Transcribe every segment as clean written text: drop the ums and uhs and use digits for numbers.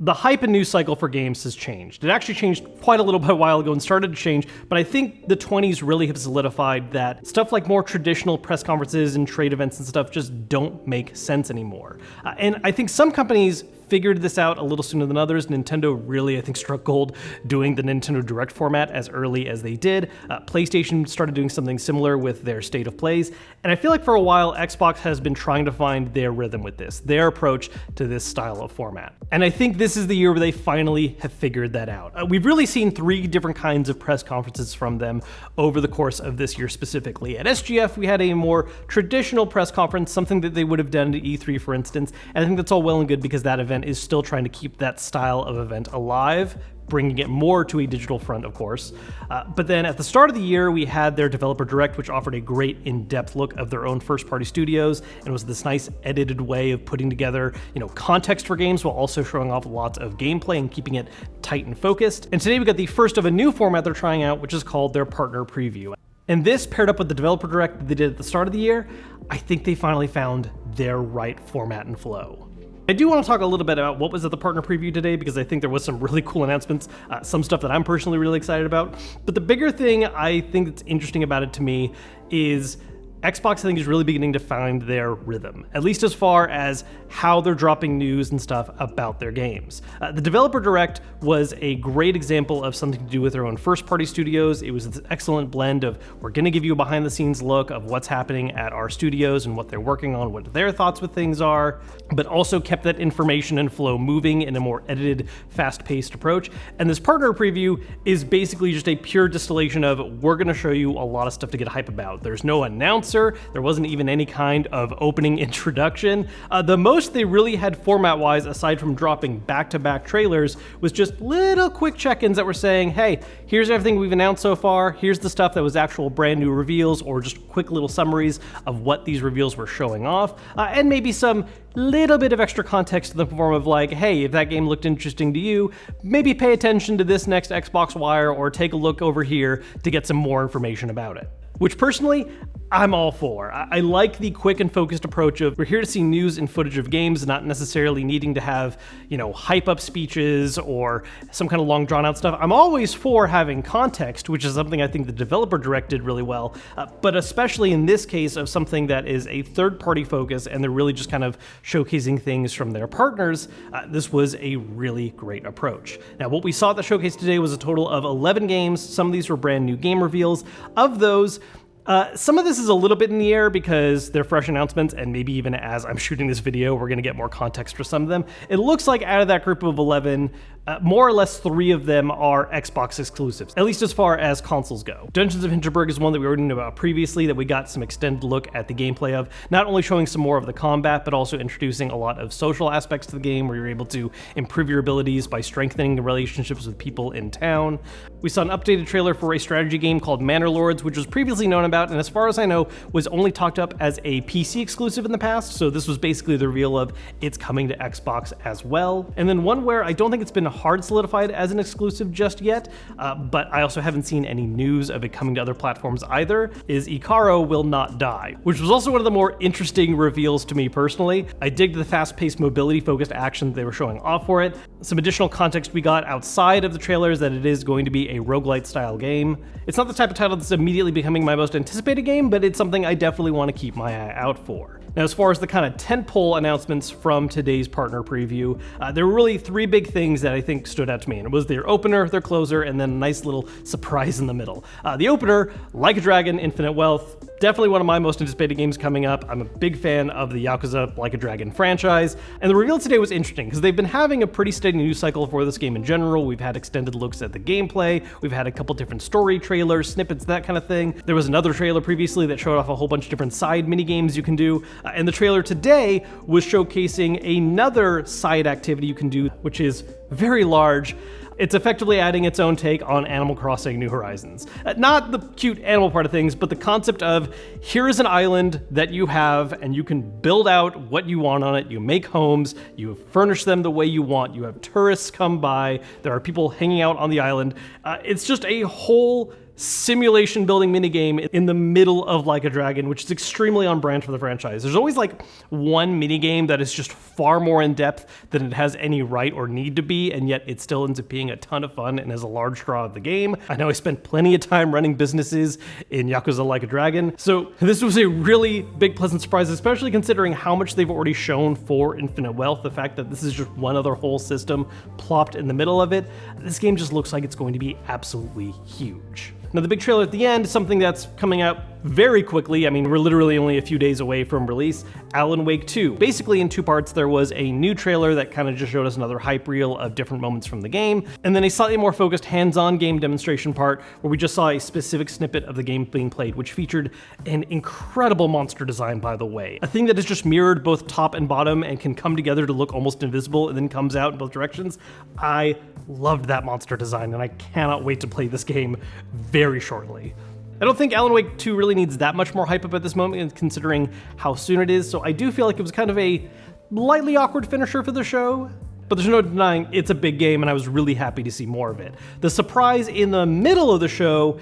The hype and news cycle for games has changed. It actually changed quite a little bit a while ago and started to change, but I think the 20s really have solidified that stuff like more traditional press conferences and trade events and stuff just don't make sense anymore. And I think some companies figured this out a little sooner than others. Nintendo really, I think, struck gold doing the Nintendo Direct format as early as they did. PlayStation started doing something similar with their State of Plays. And I feel like for a while, Xbox has been trying to find their rhythm with this, their approach to this style of format. And I think this is the year where they finally have figured that out. We've really seen 3 different kinds of press conferences from them over the course of this year specifically. At SGF, we had a more traditional press conference, something that they would have done at E3, for instance. And I think that's all well and good because that event is still trying to keep that style of event alive, bringing it more to a digital front, of course. But then at the start of the year, we had their Developer Direct, which offered a great in-depth look of their own first-party studios, and was this nice edited way of putting together, context for games while also showing off lots of gameplay and keeping it tight and focused. And today we got the first of a new format they're trying out, which is called their Partner Preview. And this, paired up with the Developer Direct that they did at the start of the year, I think they finally found their right format and flow. I do want to talk a little bit about what was at the Partner Preview today, because I think there was some really cool announcements, some stuff that I'm personally really excited about. But the bigger thing I think that's interesting about it to me is Xbox, I think, is really beginning to find their rhythm, at least as far as how they're dropping news and stuff about their games. The Developer Direct was a great example of something to do with their own first-party studios. It was an excellent blend of, we're going to give you a behind-the-scenes look of what's happening at our studios and what they're working on, what their thoughts with things are, but also kept that information and flow moving in a more edited, fast-paced approach. And this Partner Preview is basically just a pure distillation of, we're going to show you a lot of stuff to get hype about. There's no announcement. There wasn't even any kind of opening introduction. The most they really had format-wise, aside from dropping back-to-back trailers, was just little quick check-ins that were saying, hey, here's everything we've announced so far, here's the stuff that was actual brand new reveals, or just quick little summaries of what these reveals were showing off, and maybe some little bit of extra context in the form of like, hey, if that game looked interesting to you, maybe pay attention to this next Xbox Wire, or take a look over here to get some more information about it. Which personally, I'm all for. I like the quick and focused approach of, we're here to see news and footage of games, not necessarily needing to have, hype up speeches or some kind of long drawn out stuff. I'm always for having context, which is something I think the Developer Direct did really well, but especially in this case of something that is a third party focus and they're really just kind of showcasing things from their partners, this was a really great approach. Now, what we saw at the showcase today was a total of 11 games. Some of these were brand new game reveals. Of those, some of this is a little bit in the air because they're fresh announcements, and maybe even as I'm shooting this video, we're going to get more context for some of them. It looks like out of that group of 11, more or less 3 of them are Xbox exclusives, at least as far as consoles go. Dungeons of Hinterberg is one that we already knew about previously, that we got some extended look at the gameplay of, not only showing some more of the combat, but also introducing a lot of social aspects to the game where you're able to improve your abilities by strengthening the relationships with people in town. We saw an updated trailer for a strategy game called Manor Lords, which was previously known about, and as far as I know, was only talked up as a PC exclusive in the past, so this was basically the reveal of it's coming to Xbox as well. And then one where I don't think it's been hard solidified as an exclusive just yet, but I also haven't seen any news of it coming to other platforms either, is Icaro Will Not Die, which was also one of the more interesting reveals to me personally. I digged the fast-paced mobility-focused action that they were showing off for it. Some additional context we got outside of the trailers that it is going to be a roguelite-style game. It's not the type of title that's immediately becoming my most anticipated game, but it's something I definitely want to keep my eye out for. Now, as far as the kind of tentpole announcements from today's Partner Preview, there were really 3 big things that I think stood out to me, and it was their opener, their closer, and then a nice little surprise in the middle. The opener, Like a Dragon: Infinite Wealth, definitely one of my most anticipated games coming up. I'm a big fan of the Yakuza Like a Dragon franchise, and the reveal today was interesting because they've been having a pretty steady news cycle for this game in general. We've had extended looks at the gameplay, we've had a couple different story trailers, snippets, that kind of thing. There was another trailer previously that showed off a whole bunch of different side mini games you can do, and the trailer today was showcasing another side activity you can do, which is very large. It's effectively adding its own take on Animal Crossing New Horizons. Not the cute animal part of things, but the concept of, here is an island that you have, and you can build out what you want on it. You make homes, you furnish them the way you want, you have tourists come by, there are people hanging out on the island. It's just a whole simulation building minigame in the middle of Like a Dragon, which is extremely on brand for the franchise. There's always like one minigame that is just far more in depth than it has any right or need to be, and yet it still ends up being a ton of fun and is a large draw of the game. I know I spent plenty of time running businesses in Yakuza Like a Dragon, so this was a really big pleasant surprise, especially considering how much they've already shown for Infinite Wealth. The fact that this is just one other whole system plopped in the middle of it, this game just looks like it's going to be absolutely huge. Now, the big trailer at the end is something that's coming out very quickly. I mean, we're literally only a few days away from release. Alan Wake 2. Basically, in two parts, there was a new trailer that kind of just showed us another hype reel of different moments from the game, and then a slightly more focused hands-on game demonstration part where we just saw a specific snippet of the game being played, which featured an incredible monster design, by the way. A thing that is just mirrored both top and bottom and can come together to look almost invisible and then comes out in both directions. I loved that monster design, and I cannot wait to play this game very shortly. I don't think Alan Wake 2 really needs that much more hype up at this moment, considering how soon it is, so I do feel like it was kind of a lightly awkward finisher for the show. But there's no denying it's a big game, and I was really happy to see more of it. The surprise in the middle of the show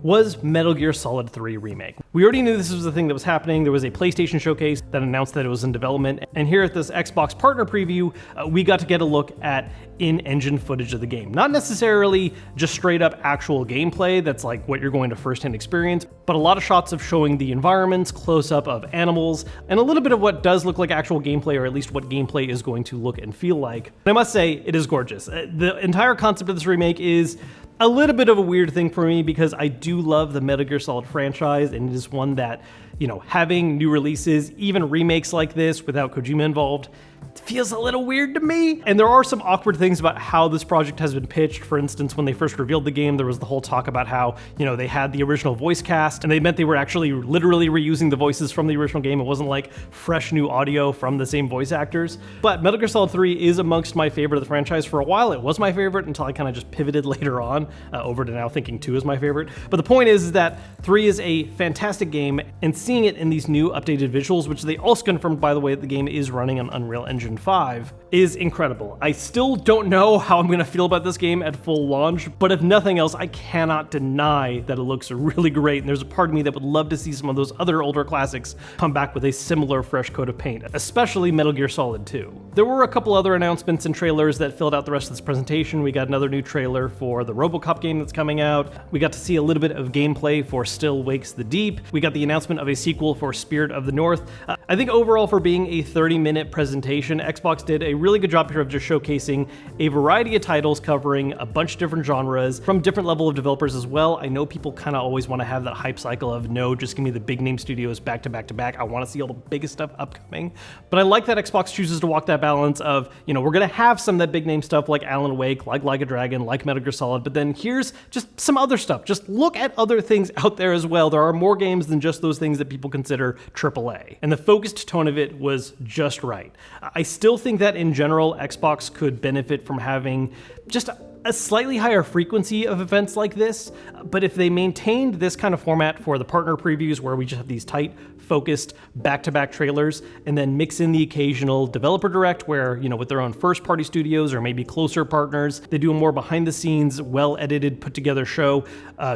was Metal Gear Solid 3 Remake. We already knew this was the thing that was happening. There was a PlayStation showcase that announced that it was in development, and here at this Xbox partner preview, we got to get a look at in-engine footage of the game. Not necessarily just straight up actual gameplay that's like what you're going to first-hand experience, but a lot of shots of showing the environments, close-up of animals, and a little bit of what does look like actual gameplay, or at least what gameplay is going to look and feel like. And I must say, it is gorgeous. The entire concept of this remake is a little bit of a weird thing for me because I do love the Metal Gear Solid franchise, and it is one that, you know, having new releases, even remakes like this without Kojima involved, feels a little weird to me. And there are some awkward things about how this project has been pitched. For instance, when they first revealed the game, there was the whole talk about how, you know, they had the original voice cast and they meant they were actually literally reusing the voices from the original game. It wasn't like fresh new audio from the same voice actors. But Metal Gear Solid 3 is amongst my favorite of the franchise. For a while, it was my favorite until I kind of just pivoted later on over to now thinking 2 is my favorite. But the point is that 3 is a fantastic game, and seeing it in these new updated visuals, which they also confirmed, by the way, that the game is running on Unreal Engine 5, is incredible. I still don't know how I'm going to feel about this game at full launch, but if nothing else, I cannot deny that it looks really great, and there's a part of me that would love to see some of those other older classics come back with a similar fresh coat of paint, especially Metal Gear Solid 2. There were a couple other announcements and trailers that filled out the rest of this presentation. We got another new trailer for the RoboCop game that's coming out. We got to see a little bit of gameplay for Still Wakes the Deep. We got the announcement of a sequel for Spirit of the North. I think overall, for being a 30-minute presentation, Xbox did a really good job here of just showcasing a variety of titles covering a bunch of different genres from different level of developers as well. I know people kind of always want to have that hype cycle of, no, just give me the big name studios back to back to back. I want to see all the biggest stuff upcoming. But I like that Xbox chooses to walk that balance of, you know, we're going to have some of that big name stuff like Alan Wake, like a Dragon, like Metal Gear Solid, but then here's just some other stuff. Just look at other things out there as well. There are more games than just those things that people consider AAA. And the focused tone of it was just right. I still think that in general, Xbox could benefit from having just a slightly higher frequency of events like this, but if they maintained this kind of format for the partner previews where we just have these tight, focused, back-to-back trailers, and then mix in the occasional developer direct where, you know, with their own first-party studios or maybe closer partners, they do a more behind-the-scenes, well-edited, put-together show,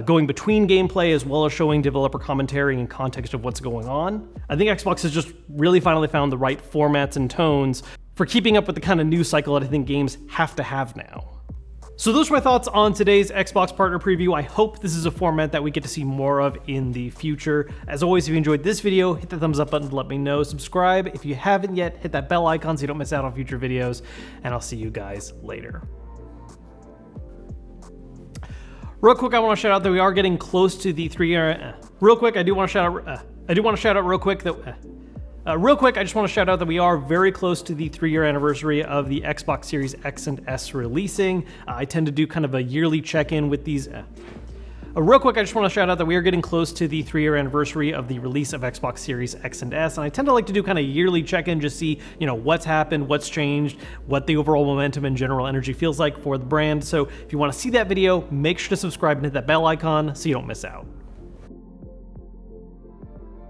going between gameplay as well as showing developer commentary and context of what's going on. I think Xbox has just really finally found the right formats and tones for keeping up with the kind of news cycle that I think games have to have now. So those are my thoughts on today's Xbox partner preview. I hope this is a format that we get to see more of in the future. As always, if you enjoyed this video, hit the thumbs up button to let me know. Subscribe if you haven't yet. Hit that bell icon so you don't miss out on future videos. And I'll see you guys later. Real quick, I want to shout out that we are getting close to the 3-year. Real quick, I do want to shout out real quick that. Real quick, I just want to shout out that we are very close to the 3-year anniversary of the Xbox Series X and S releasing. I tend to do kind of a yearly check-in with these. Real quick, I just want to shout out that we are getting close to the 3-year anniversary of the release of Xbox Series X and S, and I tend to like to do kind of yearly check-in, just see, you know, what's happened, what's changed, what the overall momentum and general energy feels like for the brand. So if you want to see that video, make sure to subscribe and hit that bell icon so you don't miss out.